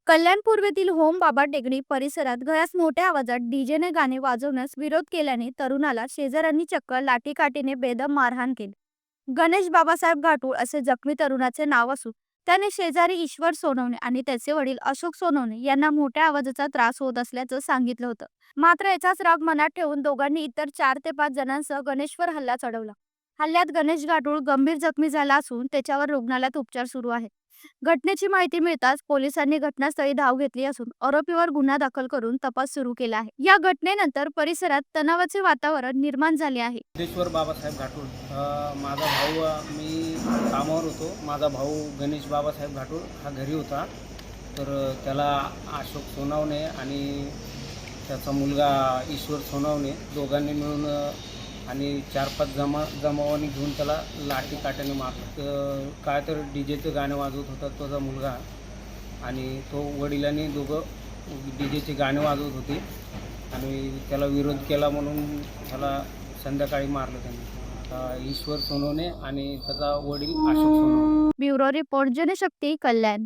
कल्याण पूर्वेतील home बाबा टेकडी परिसरात घरात मोठ्या आवाजात डीजेने गाणे वाजवण्यास विरोध केल्याने तरुणाला शेजाऱ्यांनी चक्क लाठीकाठीने बेदम मारहाण केली. गणेश बाबासाहेब घाटुळ असे जखमी तरुणाचे नाव असून त्याने शेजारी ईश्वर सोनवणे आणि त्याचे वडील अशोक सोनवणे यांना मोठ्या आवाजाचा त्रास होत असल्याचं सांगितलं होतं. मात्र याचाच राग मनात ठेवून दोघांनी इतर 4 ते 5 जणांसह गणेशवर हल्ला चढवला. हल्ल्यात गणेश घाटुळ गंभीर जखमी झाला असून त्याच्यावर रुग्णालयात उपचार सुरू आहेत. घटनेची माहिती मिळताच पोलिसांनी घटनास्थळी धाव घेतली असून आरोपीवर गुन्हा दाखल करून तपास सुरू केला आहे. या घटनेनंतर परिसरात तणावाचे वातावरण निर्माण झाले आहे. सिद्धेश्वर बाबासाहेब घाटुळ माझा भाऊ मी कामावर होतो. माझा भाऊ गणेश बाबासाहेब घाटुळ हा घरी होता. तर त्याला अशोक सोनवणे आणि त्याचा मुलगा ईश्वर सोनवणे दोघांनी मिळून आणि 4-5 जमावाने घेऊन त्याला लाठीकाठ्याने मारलं. काय तर डीजेचं गाणं वाजवत होता त्याचा मुलगा आणि तो वडिलांनी दोघं डीजेचे गाणे वाजवत होते आणि त्याला विरोध केला म्हणून त्याला संध्याकाळी मारलं त्यांनी. ईश्वर सोनवणे आणि त्याचा वडील अशोक सोनवणे. ब्युरो रिपोर्ट जनशक्ती कल्याण.